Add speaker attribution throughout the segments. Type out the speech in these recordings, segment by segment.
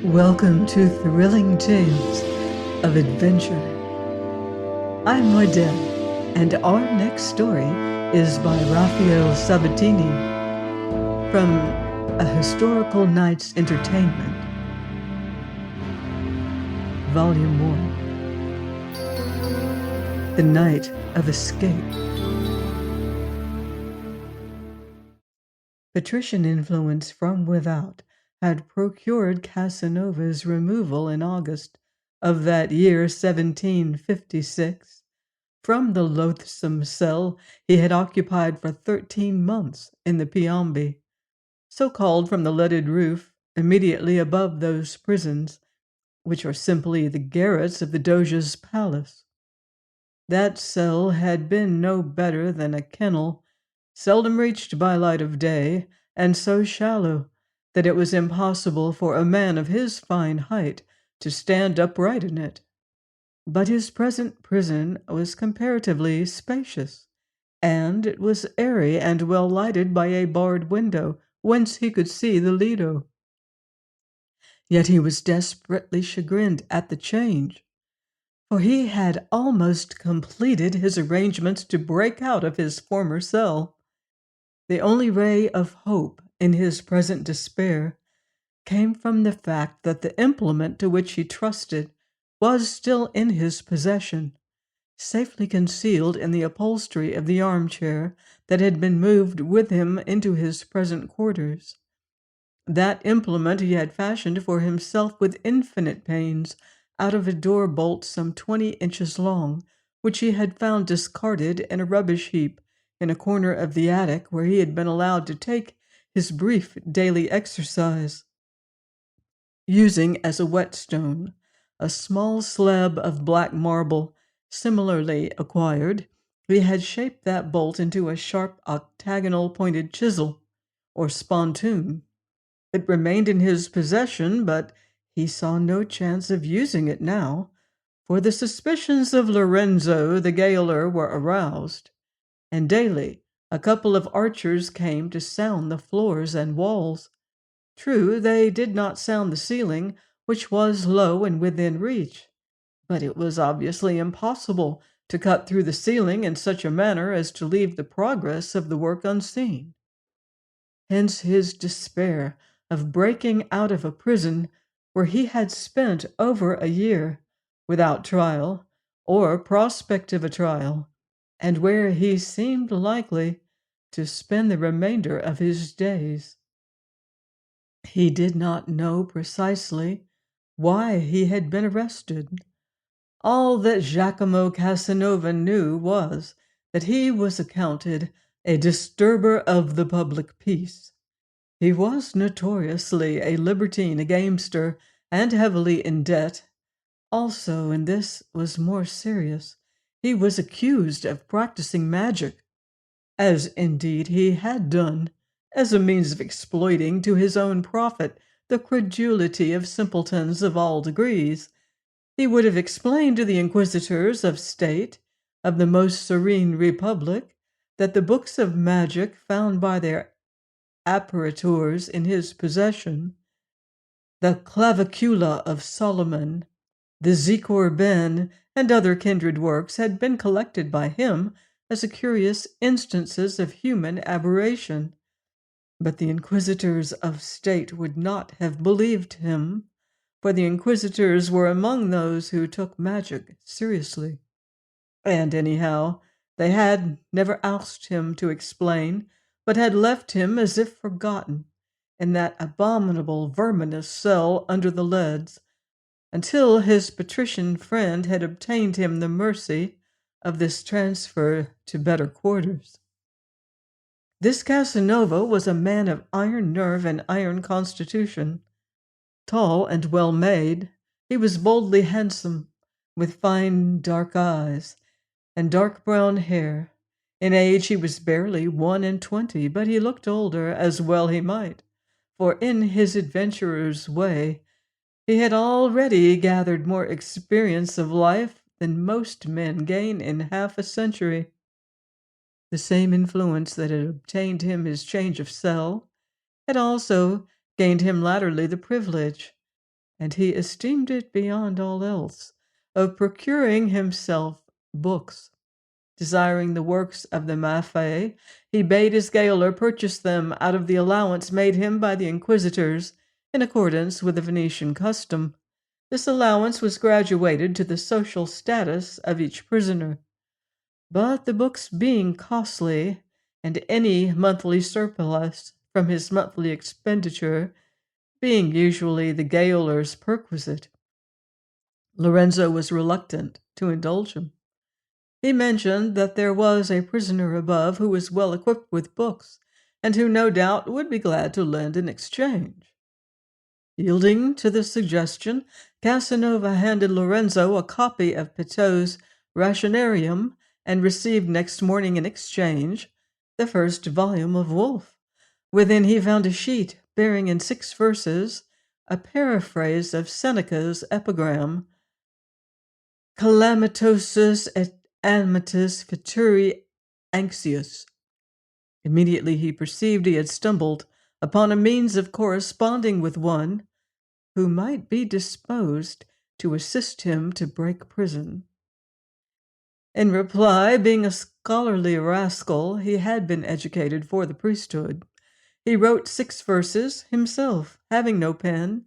Speaker 1: Welcome to Thrilling Tales of Adventure. I'm Modell, and our next story is by Raphael Sabatini from A Historical Night's Entertainment, Volume 1, The Night of Escape. Patrician influence from without had procured Casanova's removal in August of that year 1756 from the loathsome cell he had occupied for 13 months in the Piombi, so called from the leaded roof immediately above those prisons, which are simply the garrets of the Doge's palace. That cell had been no better than a kennel, seldom reached by light of day, and so shallow that it was impossible for a man of his fine height to stand upright in it. But his present prison was comparatively spacious, and it was airy and well lighted by a barred window, whence he could see the Lido. Yet he was desperately chagrined at the change, for he had almost completed his arrangements to break out of his former cell. The only ray of hope in his present despair came from the fact that the implement to which he trusted was still in his possession, safely concealed in the upholstery of the armchair that had been moved with him into his present quarters. That implement he had fashioned for himself with infinite pains out of a door bolt some 20 inches long, which he had found discarded in a rubbish heap in a corner of the attic where he had been allowed to take his brief daily exercise. Using as a whetstone a small slab of black marble similarly acquired, he had shaped that bolt into a sharp octagonal pointed chisel, or spontoon. It remained in his possession, but he saw no chance of using it now, for the suspicions of Lorenzo the gaoler were aroused, and daily a couple of archers came to sound the floors and walls. True, they did not sound the ceiling, which was low and within reach, but it was obviously impossible to cut through the ceiling in such a manner as to leave the progress of the work unseen. Hence his despair of breaking out of a prison where he had spent over a year without trial or prospect of a trial, and where he seemed likely to spend the remainder of his days. He did not know precisely why he had been arrested. All that Giacomo Casanova knew was that he was accounted a disturber of the public peace. He was notoriously a libertine, a gamester, and heavily in debt. Also, and this was more serious, he was accused of practicing magic, as indeed he had done, as a means of exploiting to his own profit the credulity of simpletons of all degrees. He would have explained to the inquisitors of state of the most serene republic that the books of magic found by their apparitors in his possession, the Clavicula of Solomon, the Zikor Ben, and other kindred works, had been collected by him as a curious instances of human aberration. But the inquisitors of state would not have believed him, for the inquisitors were among those who took magic seriously. And anyhow, they had never asked him to explain, but had left him as if forgotten in that abominable verminous cell under the leads, until his patrician friend had obtained him the mercy of this transfer to better quarters. This Casanova was a man of iron nerve and iron constitution. Tall and well made, he was boldly handsome, with fine dark eyes and dark brown hair. In age he was barely 21, but he looked older, as well he might, for in his adventurer's way he had already gathered more experience of life than most men gain in half a century. The same influence that had obtained him his change of cell had also gained him latterly the privilege, and he esteemed it beyond all else, of procuring himself books. Desiring the works of the Maffei, he bade his gaoler purchase them out of the allowance made him by the inquisitors, in accordance with the Venetian custom. This allowance was graduated to the social status of each prisoner. But the books being costly, and any monthly surplus from his monthly expenditure being usually the gaoler's perquisite, Lorenzo was reluctant to indulge him. He mentioned that there was a prisoner above who was well equipped with books, and who no doubt would be glad to lend in exchange. Yielding to the suggestion, Casanova handed Lorenzo a copy of Pittau's Rationarium, and received next morning in exchange the first volume of Wolfe. Within he found a sheet bearing in 6 verses a paraphrase of Seneca's epigram, Calamitosus et animatus futuri anxious. Immediately he perceived he had stumbled upon a means of corresponding with one who might be disposed to assist him to break prison. In reply, being a scholarly rascal, he had been educated for the priesthood. He wrote 6 verses himself, having no pen.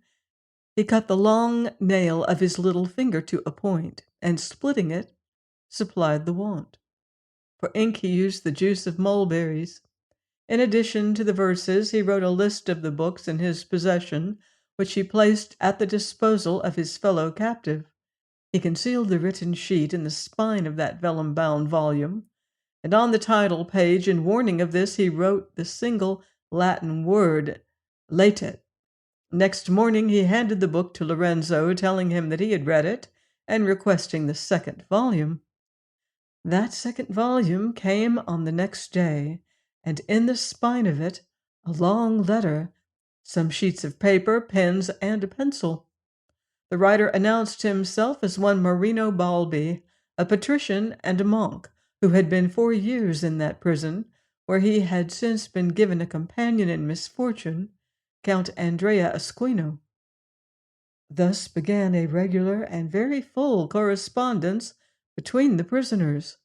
Speaker 1: He cut the long nail of his little finger to a point, and splitting it, supplied the want. For ink he used the juice of mulberries. In addition to the verses, he wrote a list of the books in his possession, which he placed at the disposal of his fellow captive. He concealed the written sheet in the spine of that vellum-bound volume, and on the title page, in warning of this, he wrote the single Latin word, latet. Next morning he handed the book to Lorenzo, telling him that he had read it, and requesting the second volume. That second volume came on the next day, and in the spine of it a long letter, some sheets of paper, pens, and a pencil. The writer announced himself as one Marino Balbi, a patrician and a monk, who had been 4 years in that prison, where he had since been given a companion in misfortune, Count Andrea Asquino. Thus began a regular and very full correspondence between the prisoners,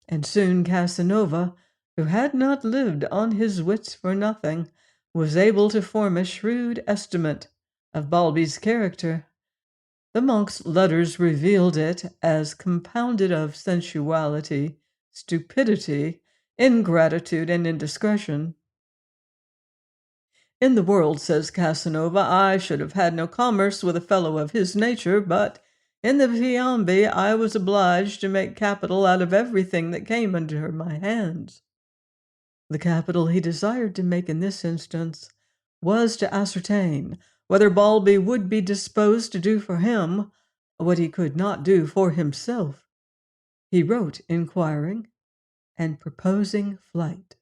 Speaker 1: and soon Casanova, who had not lived on his wits for nothing, was able to form a shrewd estimate of Balbi's character. The monk's letters revealed it as compounded of sensuality, stupidity, ingratitude, and indiscretion. In the world, says Casanova, I should have had no commerce with a fellow of his nature, but in the Piombi I was obliged to make capital out of everything that came under my hands. The capital he desired to make in this instance was to ascertain whether Balbi would be disposed to do for him what he could not do for himself. He wrote inquiring and proposing flight.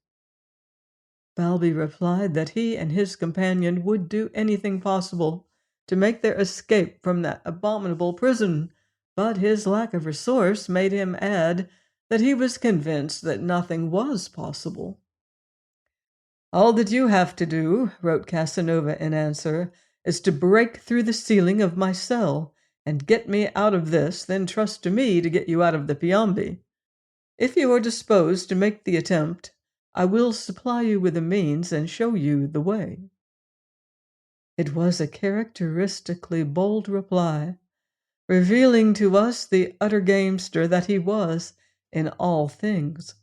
Speaker 1: Balbi replied that he and his companion would do anything possible to make their escape from that abominable prison, but his lack of resource made him add that he was convinced that nothing was possible. All that you have to do, wrote Casanova in answer, is to break through the ceiling of my cell and get me out of this, then trust to me to get you out of the Piombi. If you are disposed to make the attempt, I will supply you with the means and show you the way. It was a characteristically bold reply, revealing to us the utter gamester that he was in all things.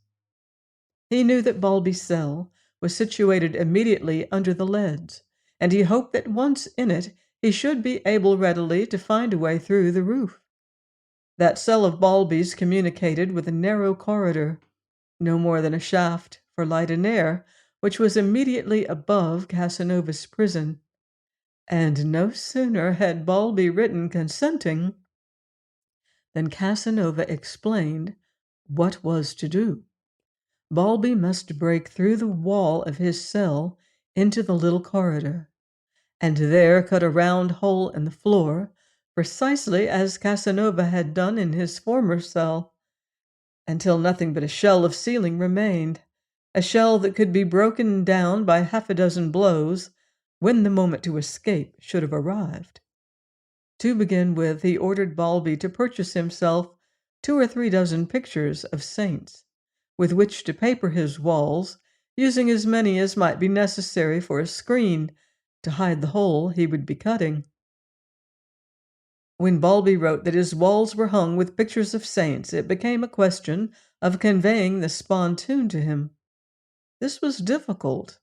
Speaker 1: He knew that Balbi's cell was situated immediately under the leads, and he hoped that once in it he should be able readily to find a way through the roof. That cell of Balbi's communicated with a narrow corridor, no more than a shaft for light and air, which was immediately above Casanova's prison. And no sooner had Balbi written consenting than Casanova explained what was to do. Balbi must break through the wall of his cell into the little corridor, and there cut a round hole in the floor, precisely as Casanova had done in his former cell, until nothing but a shell of ceiling remained, a shell that could be broken down by half a dozen blows when the moment to escape should have arrived. To begin with, he ordered Balbi to purchase himself 2 or 3 dozen pictures of saints, with which to paper his walls, using as many as might be necessary for a screen to hide the hole he would be cutting. When Balbi wrote that his walls were hung with pictures of saints, it became a question of conveying the spontoon to him. This was difficult,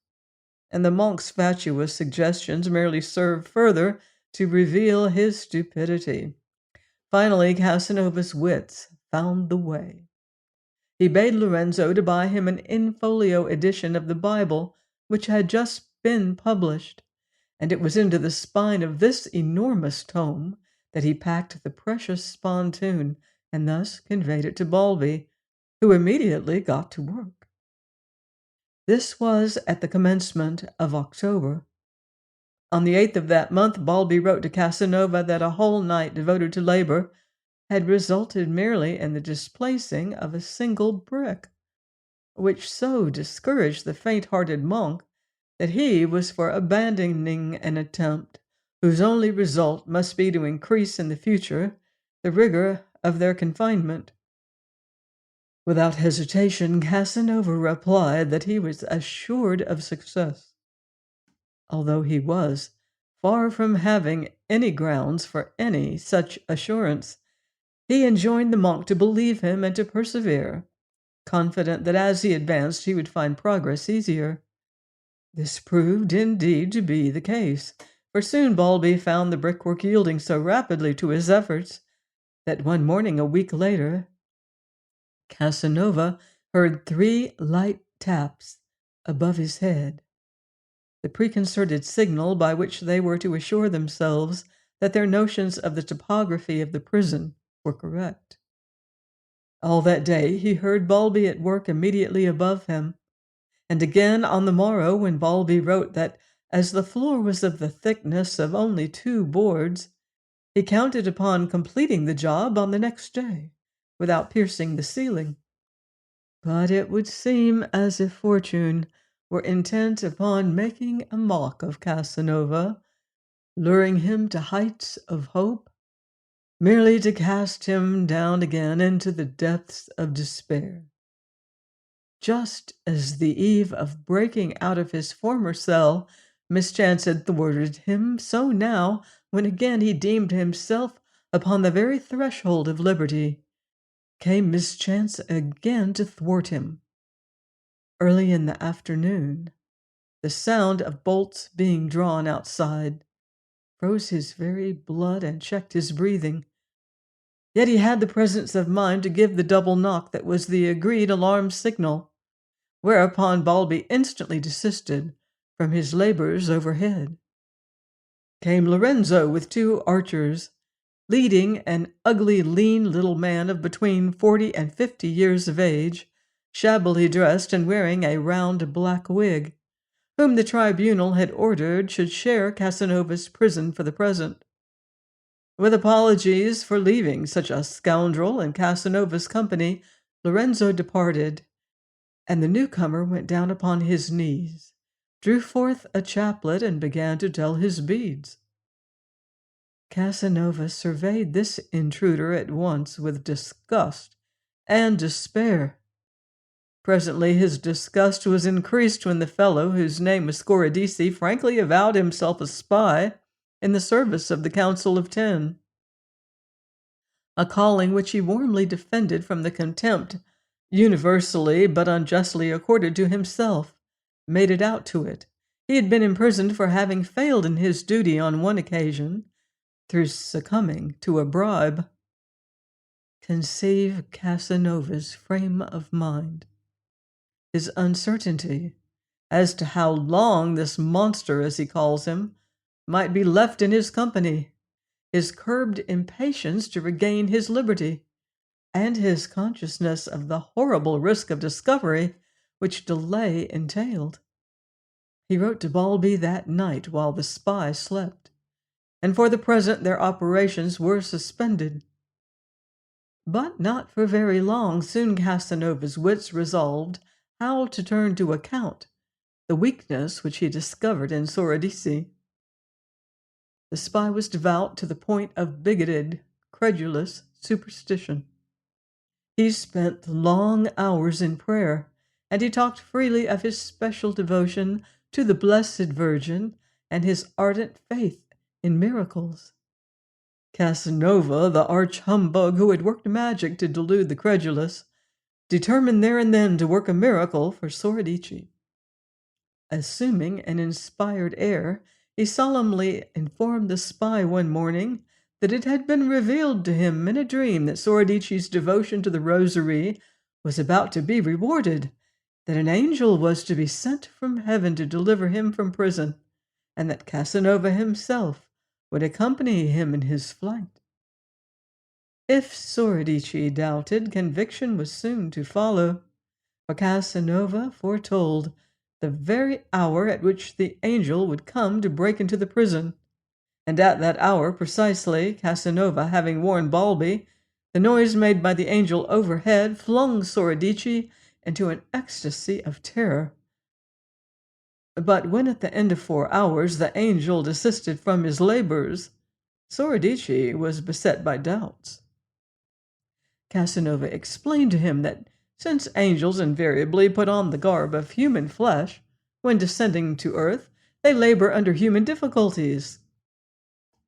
Speaker 1: and the monk's fatuous suggestions merely served further to reveal his stupidity. Finally, Casanova's wits found the way. He bade Lorenzo to buy him an in-folio edition of the Bible, which had just been published, and it was into the spine of this enormous tome that he packed the precious spontoon and thus conveyed it to Balbi, who immediately got to work. This was at the commencement of October. On the 8th of that month, Balbi wrote to Casanova that a whole night devoted to labor had resulted merely in the displacing of a single brick, which so discouraged the faint-hearted monk that he was for abandoning an attempt whose only result must be to increase in the future the rigor of their confinement. Without hesitation, Casanova replied that he was assured of success, although he was far from having any grounds for any such assurance. He enjoined the monk to believe him and to persevere, confident that as he advanced he would find progress easier. This proved indeed to be the case, for soon Balbi found the brickwork yielding so rapidly to his efforts that one morning a week later, Casanova heard 3 light taps above his head, the preconcerted signal by which they were to assure themselves that their notions of the topography of the prison were correct. All that day he heard Balbi at work immediately above him, and again on the morrow when Balbi wrote that as the floor was of the thickness of only 2 boards, he counted upon completing the job on the next day, without piercing the ceiling. But it would seem as if fortune were intent upon making a mock of Casanova, luring him to heights of hope, merely to cast him down again into the depths of despair. Just as the eve of breaking out of his former cell, mischance had thwarted him, so now, when again he deemed himself upon the very threshold of liberty, came mischance again to thwart him. Early in the afternoon, the sound of bolts being drawn outside froze his very blood and checked his breathing. Yet he had the presence of mind to give the double knock that was the agreed alarm signal, whereupon Balbi instantly desisted from his labors overhead. Came Lorenzo with 2 archers, leading an ugly, lean little man of between 40 and 50 years of age, shabbily dressed and wearing a round black wig, whom the tribunal had ordered should share Casanova's prison for the present. With apologies for leaving such a scoundrel in Casanova's company, Lorenzo departed, and the newcomer went down upon his knees, drew forth a chaplet, and began to tell his beads. Casanova surveyed this intruder at once with disgust and despair. Presently his disgust was increased when the fellow, whose name was Scoradisi, frankly avowed himself a spy in the service of the Council of 10, a calling which he warmly defended from the contempt universally but unjustly accorded to himself, made it out to it. He had been imprisoned for having failed in his duty on one occasion, through succumbing to a bribe. Conceive Casanova's frame of mind, his uncertainty as to how long this monster, as he calls him, might be left in his company, his curbed impatience to regain his liberty, and his consciousness of the horrible risk of discovery which delay entailed. He wrote to Balbi that night while the spy slept, and for the present their operations were suspended. But not for very long. Soon Casanova's wits resolved how to turn to account the weakness which he discovered in Scoradisi. The spy was devout to the point of bigoted, credulous superstition. He spent long hours in prayer, and he talked freely of his special devotion to the Blessed Virgin and his ardent faith in miracles. Casanova, the arch humbug who had worked magic to delude the credulous, determined there and then to work a miracle for Soradici. Assuming an inspired air, he solemnly informed the spy one morning that it had been revealed to him in a dream that Soradici's devotion to the rosary was about to be rewarded, that an angel was to be sent from heaven to deliver him from prison, and that Casanova himself would accompany him in his flight. If Soradici doubted, conviction was soon to follow, for Casanova foretold the very hour at which the angel would come to break into the prison, and at that hour precisely, Casanova having warned Balbi, the noise made by the angel overhead flung Soradici into an ecstasy of terror. But when at the end of 4 hours the angel desisted from his labors, Soradici was beset by doubts. Casanova explained to him that since angels invariably put on the garb of human flesh, when descending to earth, they labor under human difficulties.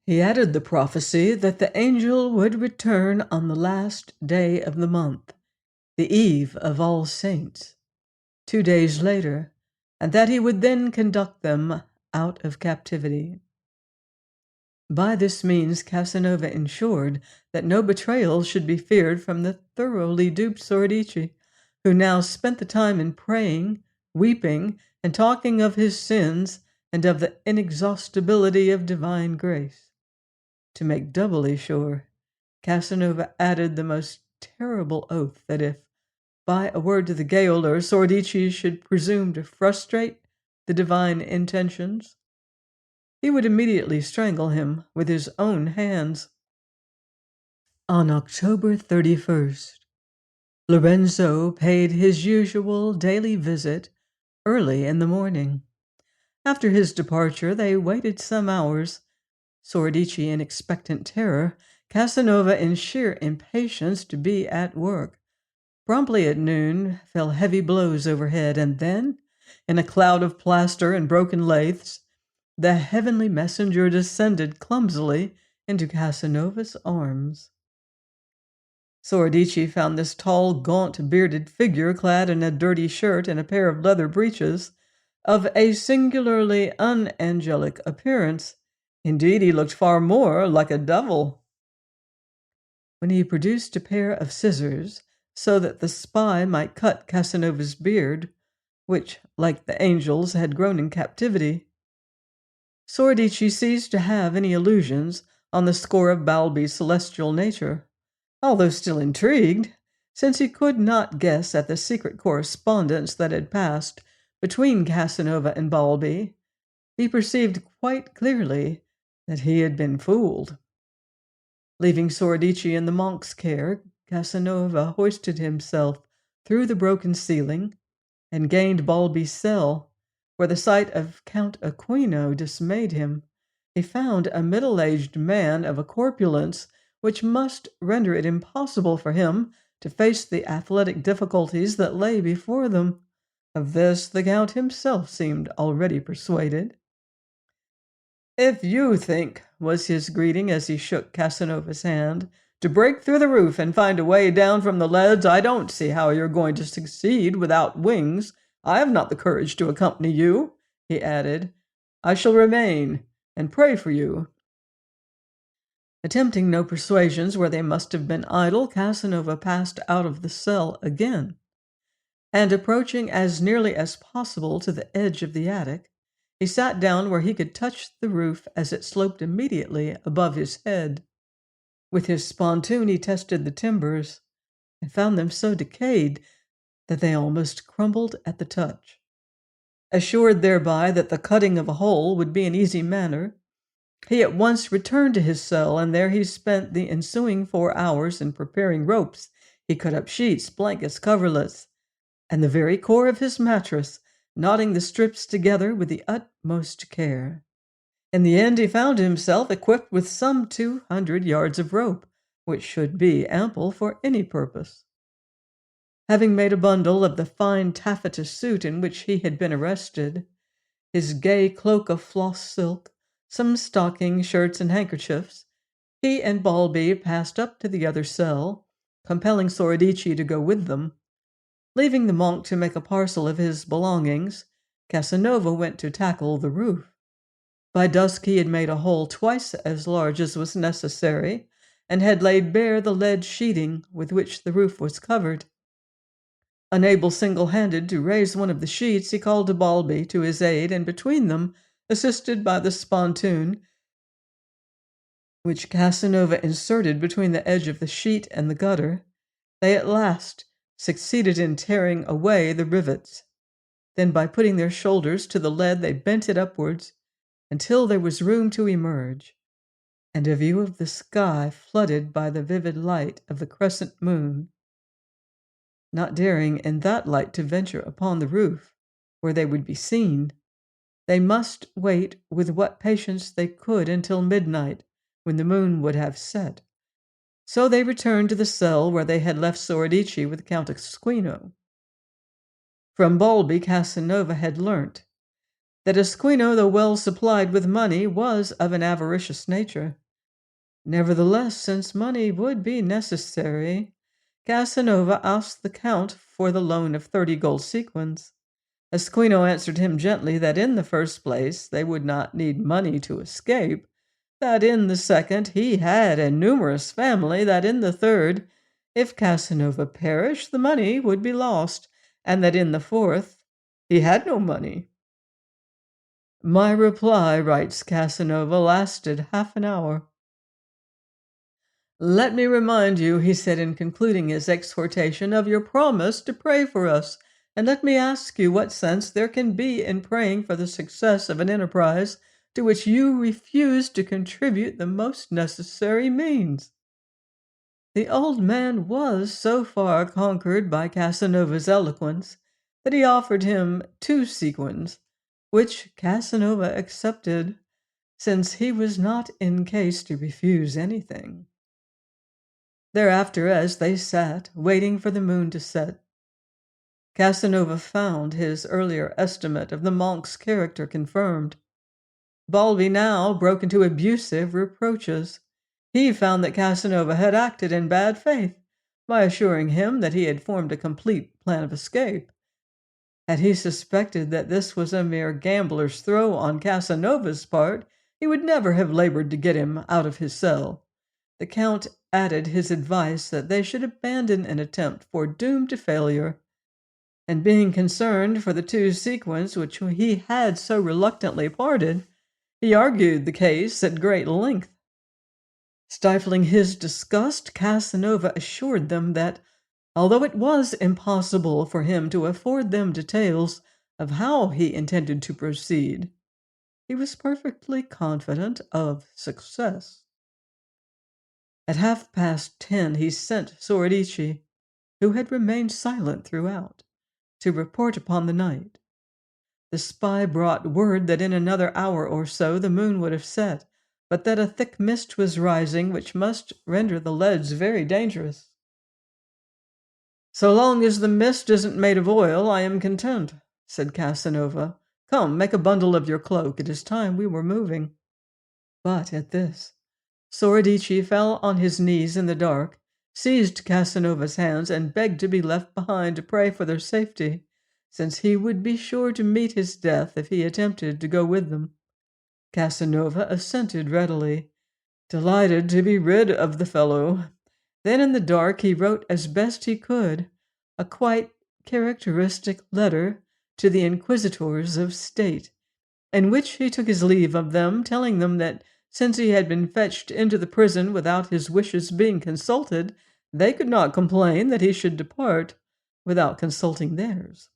Speaker 1: He added the prophecy that the angel would return on the last day of the month, the eve of All Saints, 2 days later, and that he would then conduct them out of captivity. By this means Casanova ensured that no betrayal should be feared from the thoroughly duped Soradici, who now spent the time in praying, weeping, and talking of his sins and of the inexhaustibility of divine grace. To make doubly sure, Casanova added the most terrible oath that if, by a word to the gaoler, Soradici should presume to frustrate the divine intentions, he would immediately strangle him with his own hands. On October 31st, Lorenzo paid his usual daily visit early in the morning. After his departure, they waited some hours, Soradici in expectant terror, Casanova in sheer impatience to be at work. Promptly at noon fell heavy blows overhead, and then, in a cloud of plaster and broken laths, the heavenly messenger descended clumsily into Casanova's arms. Soradici found this tall, gaunt, bearded figure clad in a dirty shirt and a pair of leather breeches, of a singularly unangelic appearance. Indeed, he looked far more like a devil. When he produced a pair of scissors, so that the spy might cut Casanova's beard, which, like the angel's, had grown in captivity, Soradici ceased to have any illusions on the score of Balbi's celestial nature, although still intrigued, since he could not guess at the secret correspondence that had passed between Casanova and Balbi. He perceived quite clearly that he had been fooled. Leaving Soradici in the monk's care, Casanova hoisted himself through the broken ceiling and gained Balbi's cell, where the sight of Count Aquino dismayed him. He found a middle-aged man of a corpulence which must render it impossible for him to face the athletic difficulties that lay before them. Of this the Count himself seemed already persuaded. "If you think," was his greeting as he shook Casanova's hand, "to break through the roof and find a way down from the leads, I don't see how you're going to succeed without wings. I have not the courage to accompany you," he added. "I shall remain and pray for you." Attempting no persuasions where they must have been idle, Casanova passed out of the cell again, and approaching as nearly as possible to the edge of the attic, he sat down where he could touch the roof as it sloped immediately above his head. With his spontoon he tested the timbers, and found them so decayed that they almost crumbled at the touch. Assured thereby that the cutting of a hole would be an easy matter, he at once returned to his cell, and there he spent the ensuing 4 hours in preparing ropes. He cut up sheets, blankets, coverlets, and the very core of his mattress, knotting the strips together with the utmost care. In the end, he found himself equipped with some 200 yards of rope, which should be ample for any purpose. Having made a bundle of the fine taffeta suit in which he had been arrested, his gay cloak of floss silk, some stockings, shirts, and handkerchiefs, he and Balbi passed up to the other cell, compelling Soradici to go with them. Leaving the monk to make a parcel of his belongings, Casanova went to tackle the roof. By dusk he had made a hole twice as large as was necessary, and had laid bare the lead sheeting with which the roof was covered. Unable single-handed to raise one of the sheets, he called to Balbi to his aid, and between them, assisted by the spontoon, which Casanova inserted between the edge of the sheet and the gutter, they at last succeeded in tearing away the rivets. Then, by putting their shoulders to the lead, they bent it upwards until there was room to emerge, and a view of the sky flooded by the vivid light of the crescent moon. Not daring in that light to venture upon the roof, where they would be seen, they must wait with what patience they could until midnight, when the moon would have set. So they returned to the cell where they had left Soradici with Count Esquino. From Balbi, Casanova had learnt that Esquino, though well supplied with money, was of an avaricious nature. Nevertheless, since money would be necessary, Casanova asked the Count for the loan of 30 gold sequins. Esquino answered him gently that in the first place they would not need money to escape, that in the second he had a numerous family, that in the third, if Casanova perished, the money would be lost, and that in the fourth he had no money. My reply, writes Casanova, lasted half an hour. Let me remind you, he said in concluding his exhortation, of your promise to pray for us, and let me ask you what sense there can be in praying for the success of an enterprise to which you refuse to contribute the most necessary means. The old man was so far conquered by Casanova's eloquence that he offered him 2 sequins, which Casanova accepted, since he was not in case to refuse anything. Thereafter, as they sat, waiting for the moon to set, Casanova found his earlier estimate of the monk's character confirmed. Balbi now broke into abusive reproaches. He found that Casanova had acted in bad faith by assuring him that he had formed a complete plan of escape. Had he suspected that this was a mere gambler's throw on Casanova's part, he would never have labored to get him out of his cell. The Count added his advice that they should abandon an attempt foredoomed to failure, and being concerned for the 2 sequins which he had so reluctantly parted, he argued the case at great length. Stifling his disgust, Casanova assured them that, although it was impossible for him to afford them details of how he intended to proceed, he was perfectly confident of success. At 10:30 he sent Soradici, who had remained silent throughout, to report upon the night. The spy brought word that in another hour or so the moon would have set, but that a thick mist was rising which must render the leads very dangerous. "So long as the mist isn't made of oil, I am content," said Casanova. "Come, make a bundle of your cloak. It is time we were moving." But at this, Soradici fell on his knees in the dark, seized Casanova's hands, and begged to be left behind to pray for their safety, since he would be sure to meet his death if he attempted to go with them. Casanova assented readily, delighted to be rid of the fellow. Then in the dark he wrote as best he could a quite characteristic letter to the inquisitors of state, in which he took his leave of them, telling them that since he had been fetched into the prison without his wishes being consulted, they could not complain that he should depart without consulting theirs.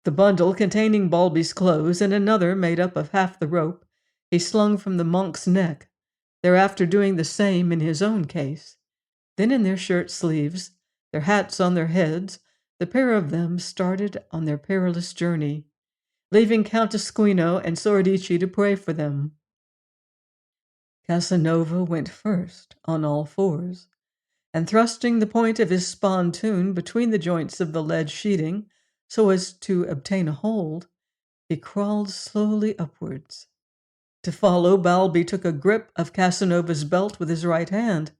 Speaker 1: The bundle containing Balbi's clothes and another made up of half the rope he slung from the monk's neck, thereafter doing the same in his own case. Then in their shirt sleeves, their hats on their heads, the pair of them started on their perilous journey. leaving Countess Guino and Sordici to pray for them. Casanova went first, on all fours, and thrusting the point of his spontoon between the joints of the lead sheeting so as to obtain a hold, he crawled slowly upwards. To follow, Balbi took a grip of Casanova's belt with his right hand,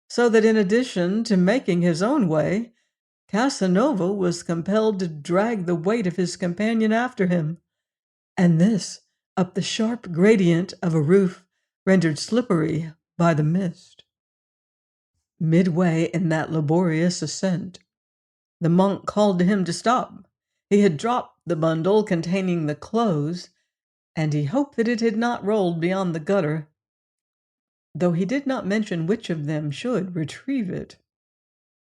Speaker 1: so that in addition to making his own way, Casanova was compelled to drag the weight of his companion after him, and this up the sharp gradient of a roof rendered slippery by the mist. Midway in that laborious ascent, the monk called to him to stop. He had dropped the bundle containing the clothes, and he hoped that it had not rolled beyond the gutter, though he did not mention which of them should retrieve it.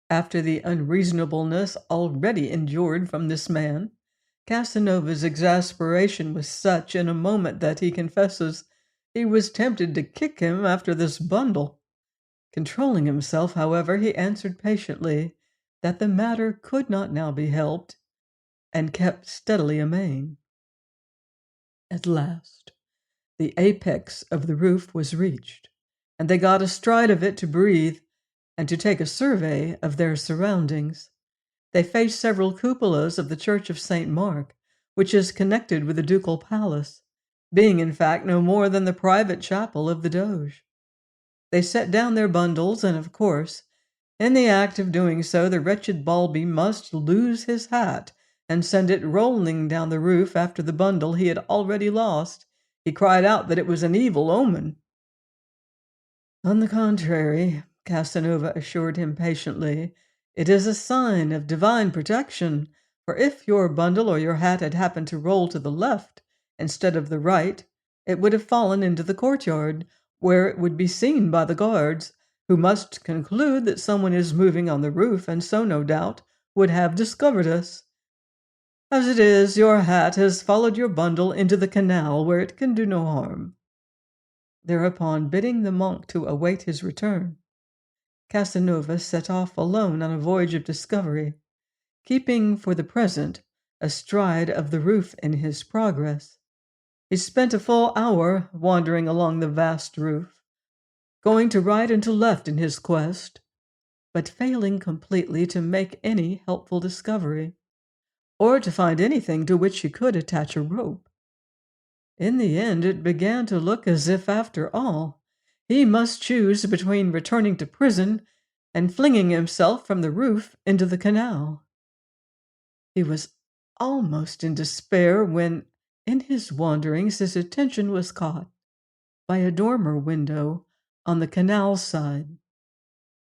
Speaker 1: After the unreasonableness already endured from this man, Casanova's exasperation was such in a moment that he confesses he was tempted to kick him after this bundle. Controlling himself, however, he answered patiently that the matter could not now be helped, and kept steadily amain. At last, the apex of the roof was reached, and they got astride of it to breathe and to take a survey of their surroundings. They faced several cupolas of the Church of St. Mark, which is connected with the ducal palace, being in fact no more than the private chapel of the Doge. They set down their bundles, and of course, in the act of doing so, the wretched Balbi must lose his hat and send it rolling down the roof after the bundle he had already lost. He cried out that it was an evil omen. On the contrary, Casanova assured him patiently, it is a sign of divine protection, for if your bundle or your hat had happened to roll to the left instead of the right, it would have fallen into the courtyard, where it would be seen by the guards, who must conclude that someone is moving on the roof, and so, no doubt, would have discovered us. As it is, your hat has followed your bundle into the canal, where it can do no harm. Thereupon, bidding the monk to await his return, Casanova set off alone on a voyage of discovery, keeping for the present astride of the roof in his progress. He spent a full hour wandering along the vast roof, going to right and to left in his quest, but failing completely to make any helpful discovery, or to find anything to which he could attach a rope. In the end, it began to look as if, after all, he must choose between returning to prison and flinging himself from the roof into the canal. He was almost in despair when, in his wanderings, his attention was caught by a dormer window on the canal side,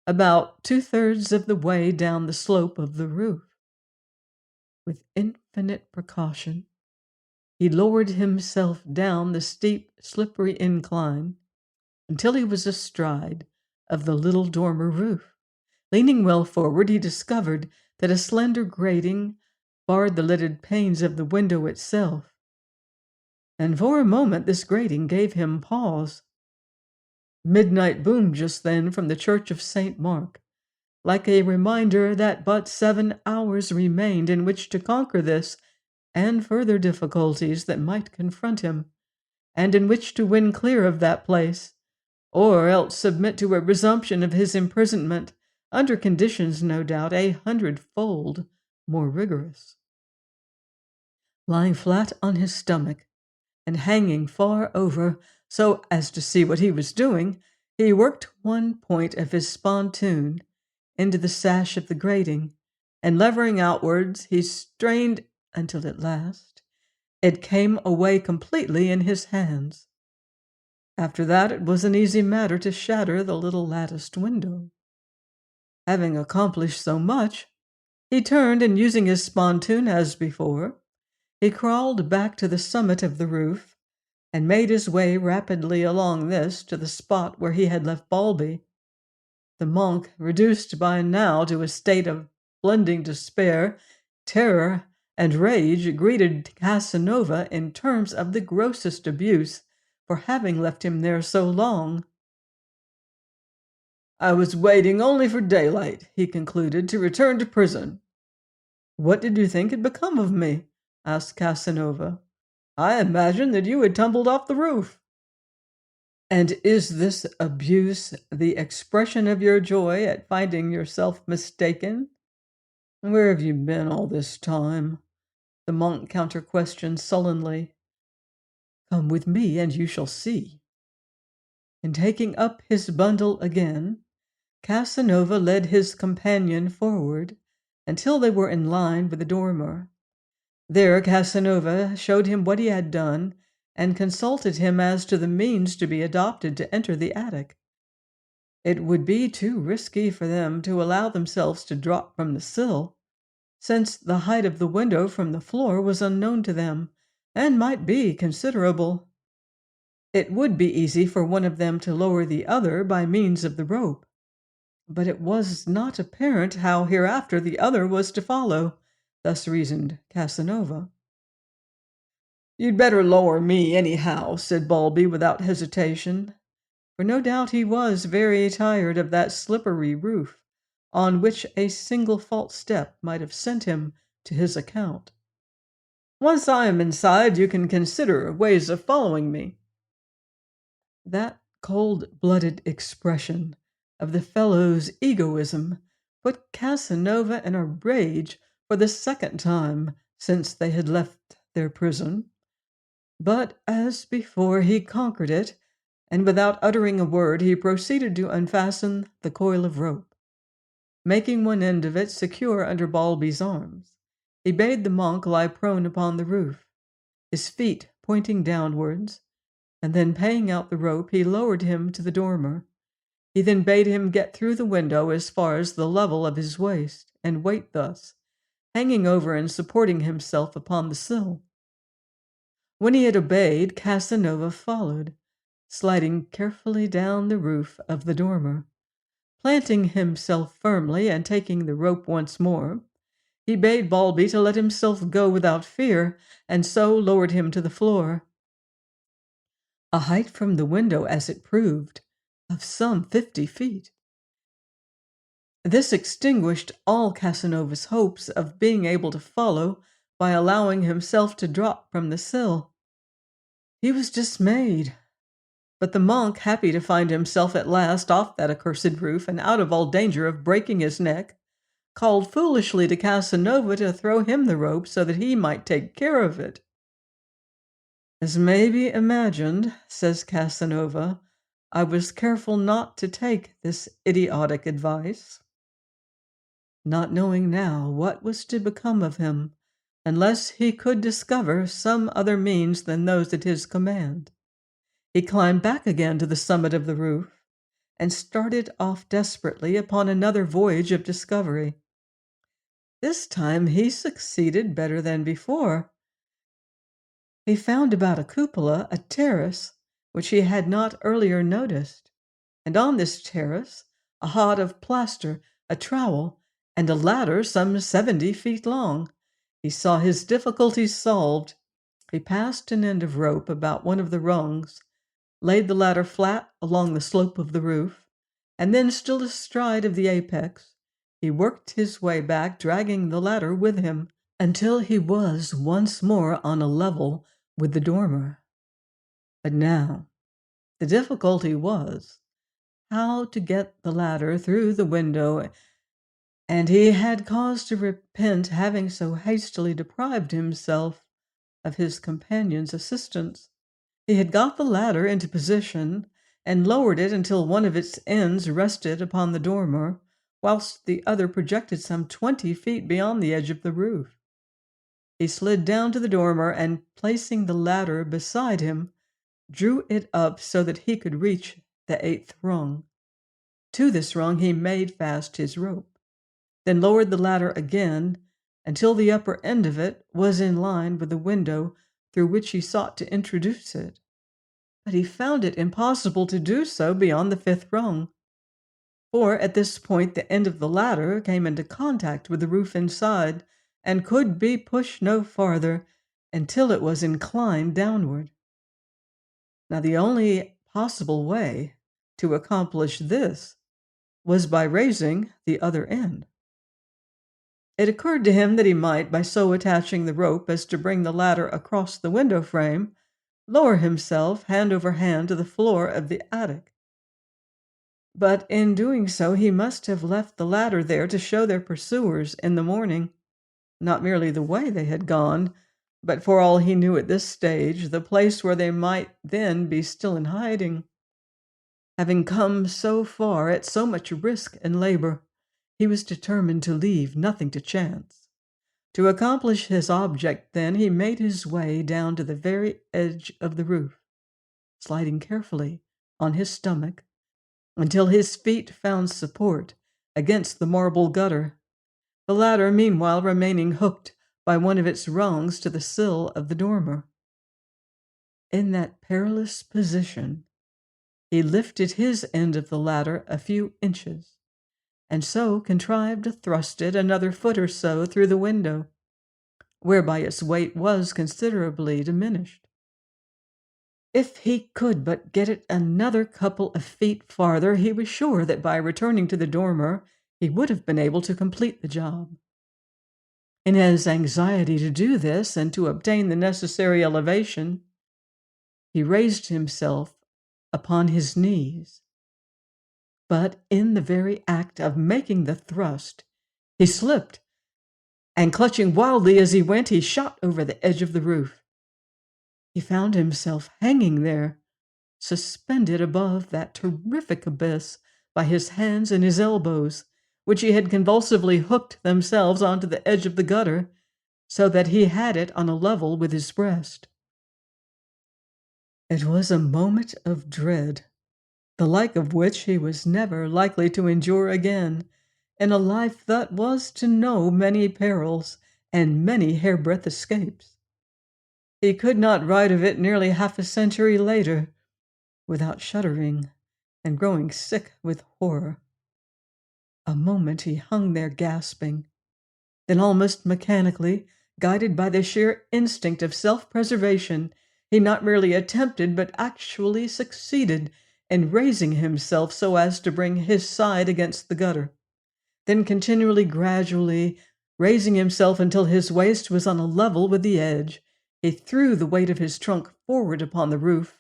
Speaker 1: about 2/3 of the way down the slope of the roof. With infinite precaution, he lowered himself down the steep, slippery incline until he was astride of the little dormer roof. Leaning well forward, he discovered that a slender grating barred the lidded panes of the window itself, and for a moment this grating gave him pause. Midnight boomed just then from the Church of St. Mark, like a reminder that but 7 hours remained in which to conquer this and further difficulties that might confront him, and in which to win clear of that place, or else submit to a resumption of his imprisonment, under conditions, no doubt, 100-fold more rigorous. Lying flat on his stomach, and hanging far over so as to see what he was doing, he worked one point of his spontoon into the sash of the grating, and levering outwards, he strained until at last it came away completely in his hands. After that, it was an easy matter to shatter the little latticed window. Having accomplished so much, he turned, and using his spontoon as before, he crawled back to the summit of the roof, and made his way rapidly along this to the spot where he had left Balbi. The monk, reduced by now to a state of blending despair, terror, and rage, greeted Casanova in terms of the grossest abuse for having left him there so long. I was waiting only for daylight, he concluded, to return to prison. What did you think had become of me? Asked Casanova. I imagined that you had tumbled off the roof." "And is this abuse the expression of your joy at finding yourself mistaken? Where have you been all this time?" The monk counter-questioned sullenly. "Come with me, and you shall see." And taking up his bundle again, Casanova led his companion forward until they were in line with the dormer. There Casanova showed him what he had done and consulted him as to the means to be adopted to enter the attic. It would be too risky for them to allow themselves to drop from the sill, since the height of the window from the floor was unknown to them and might be considerable. It would be easy for one of them to lower the other by means of the rope, but it was not apparent how hereafter the other was to follow. Thus reasoned Casanova. "You'd better lower me, anyhow," said Balby without hesitation, for no doubt he was very tired of that slippery roof, on which a single false step might have sent him to his account. "Once I am inside, you can consider ways of following me." That cold-blooded expression of the fellow's egoism put Casanova in a rage for the second time since they had left their prison. But as before, he conquered it, and without uttering a word, he proceeded to unfasten the coil of rope. Making one end of it secure under Balby's arms, he bade the monk lie prone upon the roof, his feet pointing downwards, and then paying out the rope, he lowered him to the dormer. He then bade him get through the window as far as the level of his waist, and wait thus, hanging over and supporting himself upon the sill. When he had obeyed, Casanova followed, sliding carefully down the roof of the dormer. Planting himself firmly and taking the rope once more, he bade Balby to let himself go without fear, and so lowered him to the floor. A height from the window, as it proved, of some 50 feet. This extinguished all Casanova's hopes of being able to follow by allowing himself to drop from the sill. He was dismayed, but the monk, happy to find himself at last off that accursed roof and out of all danger of breaking his neck, called foolishly to Casanova to throw him the rope so that he might take care of it. "As may be imagined," says Casanova, "I was careful not to take this idiotic advice." Not knowing now what was to become of him, unless he could discover some other means than those at his command, he climbed back again to the summit of the roof and started off desperately upon another voyage of discovery. This time he succeeded better than before. He found about a cupola a terrace which he had not earlier noticed, and on this terrace a hod of plaster, a trowel, and a ladder some 70 feet long. He saw his difficulties solved. He passed an end of rope about one of the rungs, laid the ladder flat along the slope of the roof, and then, still astride of the apex, he worked his way back, dragging the ladder with him, until he was once more on a level with the dormer. But now the difficulty was how to get the ladder through the window, and he had cause to repent having so hastily deprived himself of his companion's assistance. He had got the ladder into position and lowered it until one of its ends rested upon the dormer, whilst the other projected some 20 feet beyond the edge of the roof. He slid down to the dormer and, placing the ladder beside him, drew it up so that he could reach the 8th rung. To this rung he made fast his rope, then lowered the ladder again until the upper end of it was in line with the window through which he sought to introduce it. But he found it impossible to do so beyond the 5th rung, for at this point the end of the ladder came into contact with the roof inside and could be pushed no farther until it was inclined downward. Now the only possible way to accomplish this was by raising the other end. It occurred to him that he might, by so attaching the rope as to bring the ladder across the window frame, lower himself hand over hand to the floor of the attic. But in doing so, he must have left the ladder there to show their pursuers in the morning not merely the way they had gone, but for all he knew at this stage, the place where they might then be still in hiding. Having come so far at so much risk and labor, he was determined to leave nothing to chance. To accomplish his object, then, he made his way down to the very edge of the roof, sliding carefully on his stomach until his feet found support against the marble gutter, the ladder meanwhile remaining hooked by one of its rungs to the sill of the dormer. In that perilous position, he lifted his end of the ladder a few inches, and so contrived to thrust it another foot or so through the window, whereby its weight was considerably diminished. If he could but get it another couple of feet farther, he was sure that by returning to the dormer he would have been able to complete the job. In his anxiety to do this and to obtain the necessary elevation, he raised himself upon his knees. But in the very act of making the thrust, he slipped, and clutching wildly as he went, he shot over the edge of the roof. He found himself hanging there, suspended above that terrific abyss by his hands and his elbows, which he had convulsively hooked themselves onto the edge of the gutter, so that he had it on a level with his breast. It was a moment of dread, the like of which he was never likely to endure again, in a life that was to know many perils and many hairbreadth escapes. He could not write of it nearly half a century later without shuddering and growing sick with horror. A moment he hung there gasping, then almost mechanically, guided by the sheer instinct of self-preservation, he not merely attempted but actually succeeded in raising himself so as to bring his side against the gutter, then gradually raising himself until his waist was on a level with the edge, he threw the weight of his trunk forward upon the roof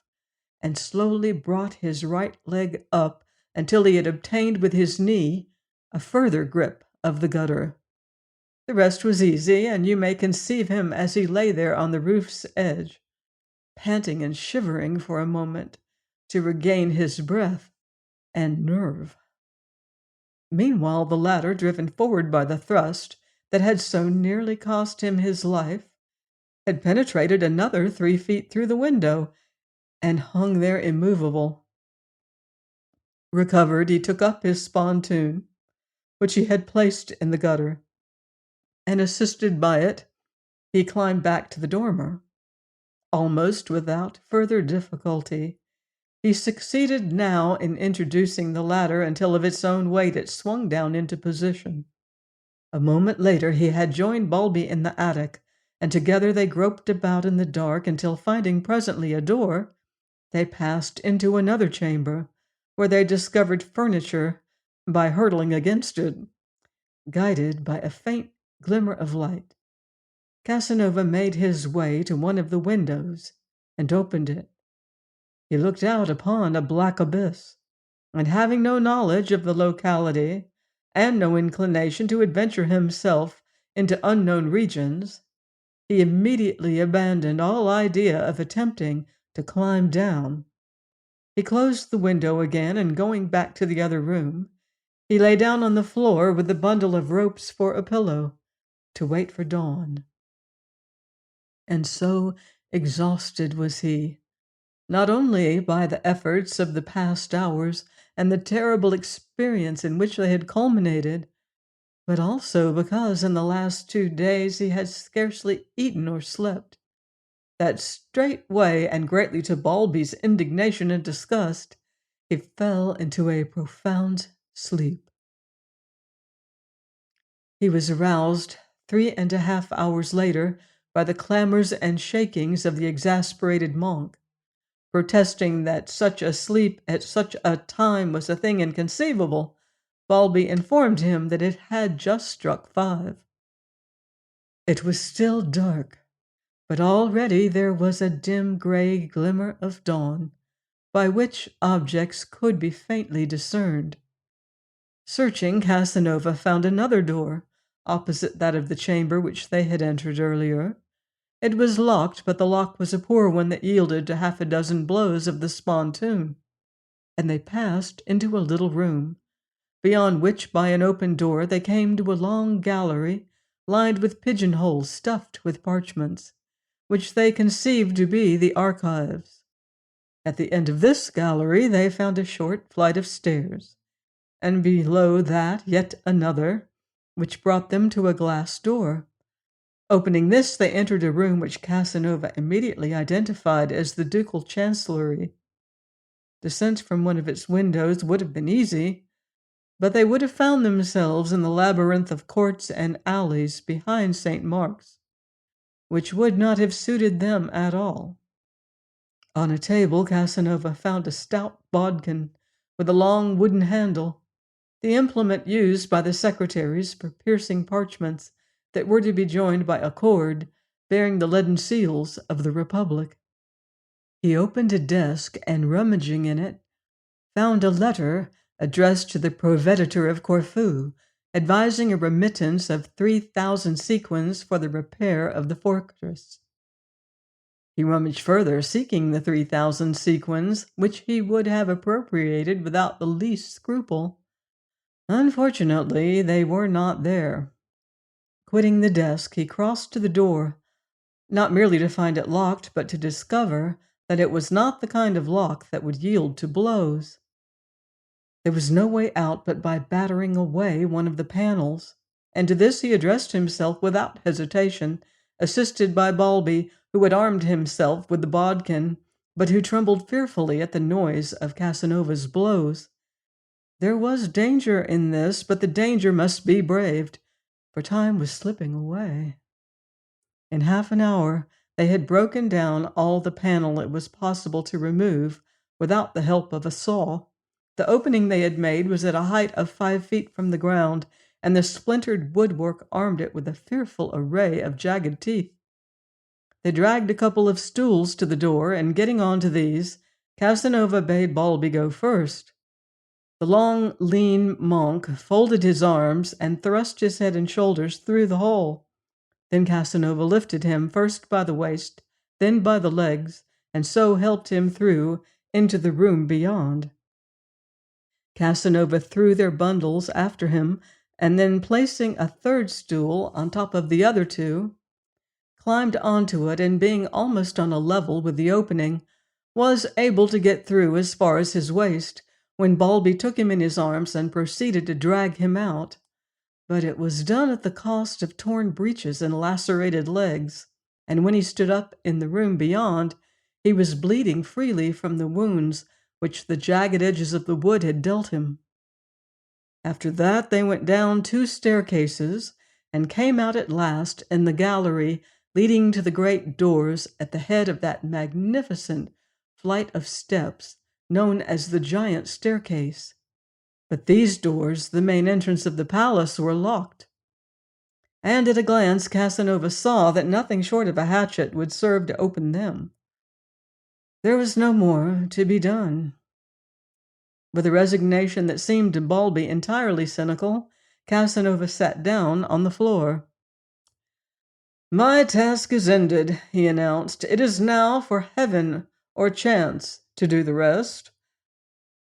Speaker 1: and slowly brought his right leg up until he had obtained with his knee a further grip of the gutter. The rest was easy, and you may conceive him as he lay there on the roof's edge, panting and shivering for a moment to regain his breath and nerve. Meanwhile, the ladder, driven forward by the thrust that had so nearly cost him his life, had penetrated another 3 feet through the window and hung there immovable. Recovered, he took up his spontoon, which he had placed in the gutter, and assisted by it, he climbed back to the dormer. Almost without further difficulty, he succeeded now in introducing the ladder until of its own weight it swung down into position. A moment later he had joined Bulby in the attic, and together they groped about in the dark until, finding presently a door, they passed into another chamber, where they discovered furniture by hurtling against it. Guided by a faint glimmer of light, Casanova made his way to one of the windows and opened it. He looked out upon a black abyss, and having no knowledge of the locality and no inclination to adventure himself into unknown regions, he immediately abandoned all idea of attempting to climb down. He closed the window again, and going back to the other room, he lay down on the floor with the bundle of ropes for a pillow to wait for dawn. And so exhausted was he, not only by the efforts of the past hours and the terrible experience in which they had culminated, but also because in the last 2 days he had scarcely eaten or slept, that straightway, and greatly to Bulby's indignation and disgust, he fell into a profound sleep. He was aroused 3.5 hours later by the clamors and shakings of the exasperated monk. Protesting that such a sleep at such a time was a thing inconceivable, Bulby informed him that it had just struck 5. It was still dark, but already there was a dim gray glimmer of dawn, by which objects could be faintly discerned. Searching, Casanova found another door, opposite that of the chamber which they had entered earlier. It was locked, but the lock was a poor one that yielded to half a dozen blows of the spontoon, and they passed into a little room, beyond which, by an open door, they came to a long gallery lined with pigeonholes stuffed with parchments, which they conceived to be the archives. At the end of this gallery they found a short flight of stairs, and below that yet another, which brought them to a glass door. Opening this, they entered a room which Casanova immediately identified as the ducal chancellery. Descent from one of its windows would have been easy, but they would have found themselves in the labyrinth of courts and alleys behind St. Mark's, which would not have suited them at all. On a table, Casanova found a stout bodkin with a long wooden handle, the implement used by the secretaries for piercing parchments that were to be joined by a cord bearing the leaden seals of the Republic. He opened a desk and, rummaging in it, found a letter addressed to the Proveditore of Corfu, advising a remittance of 3,000 sequins for the repair of the fortress. He rummaged further, seeking the 3,000 sequins, which he would have appropriated without the least scruple. Unfortunately, they were not there. Quitting the desk, he crossed to the door, not merely to find it locked, but to discover that it was not the kind of lock that would yield to blows. There was no way out but by battering away one of the panels, and to this he addressed himself without hesitation, assisted by Piombi, who had armed himself with the bodkin, but who trembled fearfully at the noise of Casanova's blows. There was danger in this, but the danger must be braved, for time was slipping away. In half an hour they had broken down all the panel it was possible to remove without the help of a saw. The opening they had made was at a height of 5 feet from the ground, and the splintered woodwork armed it with a fearful array of jagged teeth. They dragged a couple of stools to the door, and getting on to these, Casanova bade Piombi go first. The long, lean monk folded his arms and thrust his head and shoulders through the hole. Then Casanova lifted him first by the waist, then by the legs, and so helped him through into the room beyond. Casanova threw their bundles after him, and then placing a third stool on top of the other two, climbed onto it, and being almost on a level with the opening, was able to get through as far as his waist, when Piombi took him in his arms and proceeded to drag him out. But it was done at the cost of torn breeches and lacerated legs, and when he stood up in the room beyond, he was bleeding freely from the wounds which the jagged edges of the wood had dealt him. After that they went down 2 staircases and came out at last in the gallery leading to the great doors at the head of that magnificent flight of steps known as the Giant Staircase. But these doors, the main entrance of the palace, were locked, and at a glance Casanova saw that nothing short of a hatchet would serve to open them. There was no more to be done. With a resignation that seemed to Piombi entirely cynical, Casanova sat down on the floor. "My task is ended," he announced. "It is now for heaven or chance to do the rest.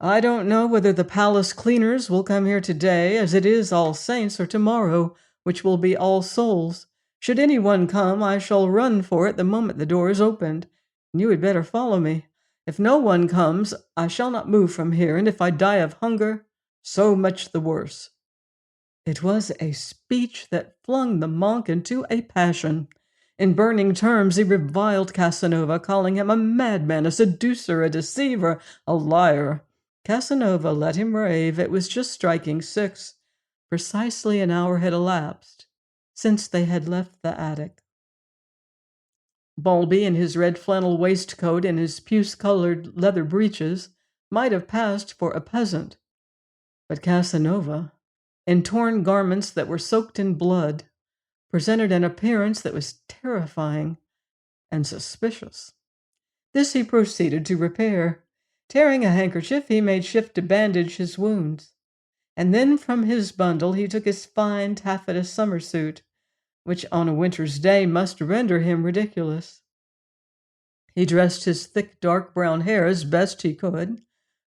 Speaker 1: I don't know whether the palace cleaners will come here today, as it is All Saints, or tomorrow, which will be All Souls. Should anyone come, I shall run for it the moment the door is opened, and you had better follow me. If no one comes, I shall not move from here, and if I die of hunger, so much the worse." It was a speech that flung the monk into a passion. In burning terms he reviled Casanova, calling him a madman, a seducer, a deceiver, a liar. Casanova let him rave. It was just striking 6. Precisely an hour had elapsed since they had left the attic. Piombi, in his red flannel waistcoat and his puce-colored leather breeches, might have passed for a peasant. But Casanova, in torn garments that were soaked in blood, presented an appearance that was terrifying and suspicious. This he proceeded to repair. Tearing a handkerchief, he made shift to bandage his wounds. And then from his bundle he took his fine taffeta summer suit, which on a winter's day must render him ridiculous. He dressed his thick dark brown hair as best he could,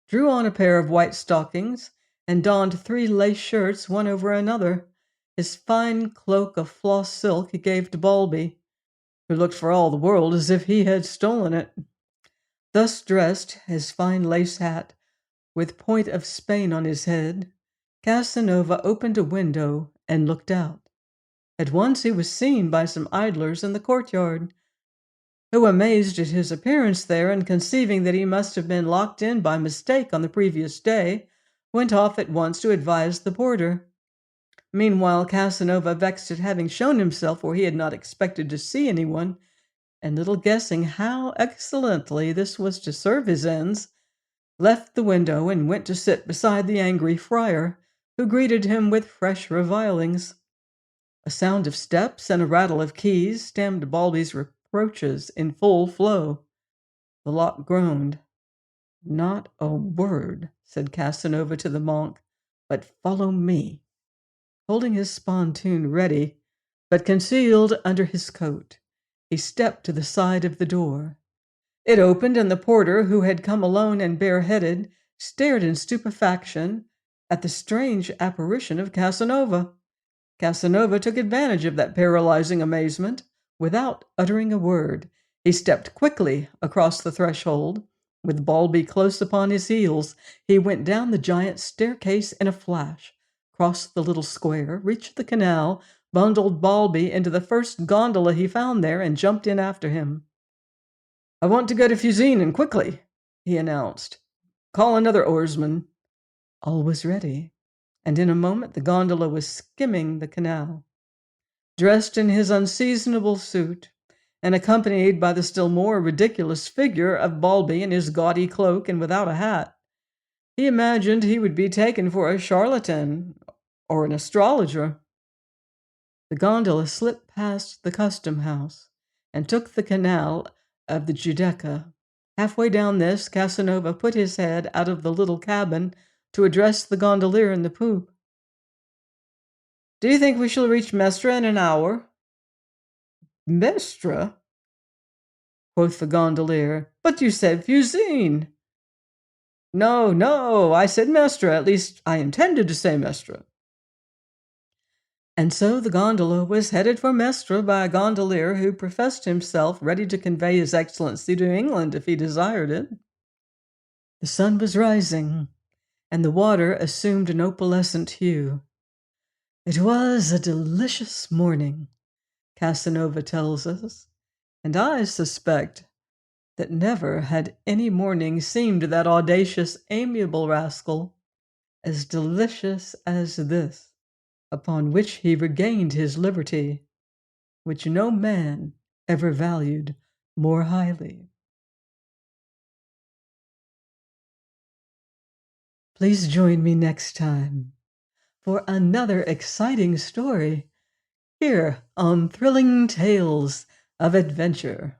Speaker 1: drew on a pair of white stockings, and donned 3 lace shirts one over another. His fine cloak of floss silk he gave to Balby, who looked for all the world as if he had stolen it. Thus dressed, his fine lace hat, with point of Spain on his head, Casanova opened a window and looked out. At once he was seen by some idlers in the courtyard, who, amazed at his appearance there and conceiving that he must have been locked in by mistake on the previous day, went off at once to advise the porter. Meanwhile, Casanova, vexed at having shown himself where he had not expected to see anyone, and little guessing how excellently this was to serve his ends, left the window and went to sit beside the angry friar, who greeted him with fresh revilings. A sound of steps and a rattle of keys stemmed Balby's reproaches in full flow. The lock groaned. "Not a word," said Casanova to the monk, "but follow me." Holding his spontoon ready, but concealed under his coat, he stepped to the side of the door. It opened, and the porter, who had come alone and bareheaded, stared in stupefaction at the strange apparition of Casanova. Casanova took advantage of that paralyzing amazement. Without uttering a word, he stepped quickly across the threshold. With Balby close upon his heels, he went down the giant staircase in a flash, crossed the little square, reached the canal, bundled Balby into the first gondola he found there, and jumped in after him. "I want to go to Fusine, and quickly," he announced. "Call another oarsman." All was ready, and in a moment the gondola was skimming the canal. Dressed in his unseasonable suit, and accompanied by the still more ridiculous figure of Balby in his gaudy cloak and without a hat, he imagined he would be taken for a charlatan or an astrologer. The gondola slipped past the custom house and took the canal of the Giudecca. Halfway down this, Casanova put his head out of the little cabin to address the gondolier in the poop. "Do you think we shall reach Mestre in an hour?" "Mestre?" quoth the gondolier. "But you said Fusine." "No, no, I said Mestre. At least, I intended to say Mestre." And so the gondola was headed for Mestre by a gondolier who professed himself ready to convey His Excellency to England if he desired it. The sun was rising, and the water assumed an opalescent hue. It was a delicious morning, Casanova tells us, and I suspect that never had any morning seemed to that audacious, amiable rascal as delicious as this, upon which he regained his liberty, which no man ever valued more highly. Please join me next time for another exciting story here on Thrilling Tales of Adventure.